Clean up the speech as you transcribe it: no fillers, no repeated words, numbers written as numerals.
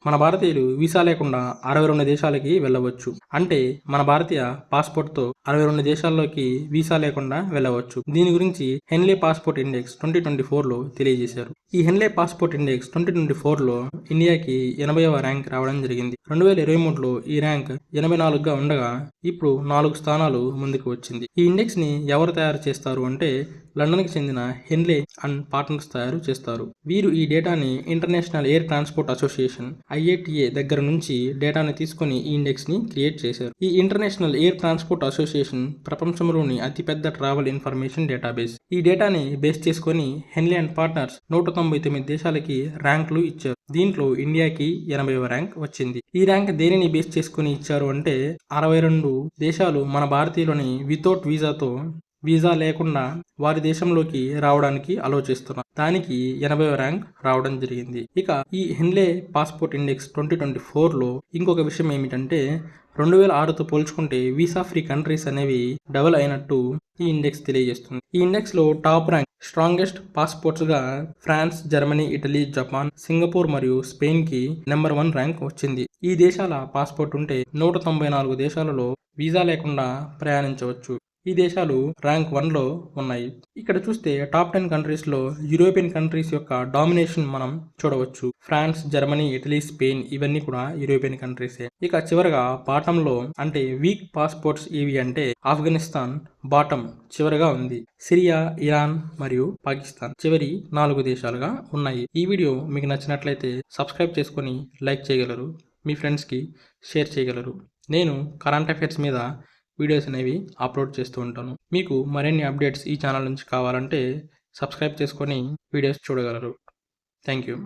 మన భారతీయులు వీసా లేకుండా 62 దేశాలకి వెళ్ళవచ్చు. అంటే మన భారతీయ పాస్పోర్ట్తో 62 దేశాల్లోకి వీసా లేకుండా వెళ్ళవచ్చు. దీని గురించి హెన్లీ పాస్పోర్ట్ ఇండెక్స్ 2024లో తెలియజేశారు. ఈ హెన్లీ పాస్పోర్ట్ ఇండెక్స్ 2024లో ఇండియాకి 80వ ర్యాంక్ రావడం జరిగింది. 2023లో ఈ ర్యాంక్ 84గా ఉండగా ఇప్పుడు 4 స్థానాలు ముందుకు వచ్చింది. ఈ ఇండెక్స్ ని ఎవరు తయారు చేస్తారు అంటే లండన్కి చెందిన హెన్లే అండ్ పార్ట్నర్స్ తయారు చేస్తారు. వీరు ఈ డేటాని international air transport association IATA దగ్గర నుంచి డేటాని తీసుకొని ఈ ఇండెక్స్ ని క్రియేట్ చేశారు. ఈ ఇంటర్నేషనల్ ఎయిర్ ట్రాన్స్పోర్ట్ అసోసియేషన్ ప్రపంచంలోని అతిపెద్ద ట్రావెల్ ఇన్ఫర్మేషన్ డేటాబేస్. ఈ డేటాని బేస్ చేసుకొని హెన్లీ అండ్ పార్ట్నర్స్ 199 దేశాలకి ర్యాంకులు ఇచ్చారు. దీంట్లో ఇండియాకి 80వ ర్యాంక్ వచ్చింది. ఈ ర్యాంక్ దేనిని బేస్ చేసుకుని ఇచ్చారు అంటే 62 దేశాలు మన భారతీయులని వితౌట్ వీసా లేకుండా వారి దేశంలోకి రావడానికి అలో చేస్తున్నారు. దానికి 80వ ర్యాంక్ రావడం జరిగింది. ఇక ఈ హెన్లే పాస్పోర్ట్ ఇండెక్స్ 2024లో ఇంకొక విషయం ఏమిటంటే 2006తో పోల్చుకుంటే వీసా ఫ్రీ కంట్రీస్ అనేవి డబుల్ అయినట్టు ఈ ఇండెక్స్ తెలియజేస్తుంది. ఈ ఇండెక్స్ లో టాప్ ర్యాంక్ స్ట్రాంగెస్ట్ పాస్పోర్ట్స్ గా France, Germany, Italy, Japan, Singapore మరియు స్పెయిన్ కి నెంబర్ 1 ర్యాంక్ వచ్చింది. ఈ దేశాల పాస్పోర్ట్ ఉంటే 194 దేశాలలో వీసా లేకుండా ప్రయాణించవచ్చు. ఈ దేశాలు ర్యాంక్ 1లో ఉన్నాయి. ఇక్కడ చూస్తే టాప్ 10 కంట్రీస్లో యూరోపియన్ కంట్రీస్ యొక్క డామినేషన్ మనం చూడవచ్చు. ఫ్రాన్స్, జర్మనీ, ఇటలీ, స్పెయిన్ ఇవన్నీ కూడా యూరోపియన్ కంట్రీసే. ఇక చివరగా బాటంలో అంటే వీక్ పాస్పోర్ట్స్ ఏవి అంటే ఆఫ్ఘనిస్తాన్ బాటం చివరగా ఉంది. సిరియా, ఇరాన్ మరియు పాకిస్తాన్ చివరి 4 దేశాలుగా ఉన్నాయి. ఈ వీడియో మీకు నచ్చినట్లయితే సబ్స్క్రైబ్ చేసుకొని లైక్ చేయగలరు. మీ ఫ్రెండ్స్కి షేర్ చేయగలరు. నేను కరెంట్ అఫైర్స్ మీద వీడియోస్ అనేవి అప్లోడ్ చేస్తూ ఉంటాను. మీకు మరిన్ని అప్డేట్స్ ఈ ఛానల్ నుంచి కావాలంటే సబ్స్క్రైబ్ చేసుకొని వీడియోస్ చూడగలరు. Thank you.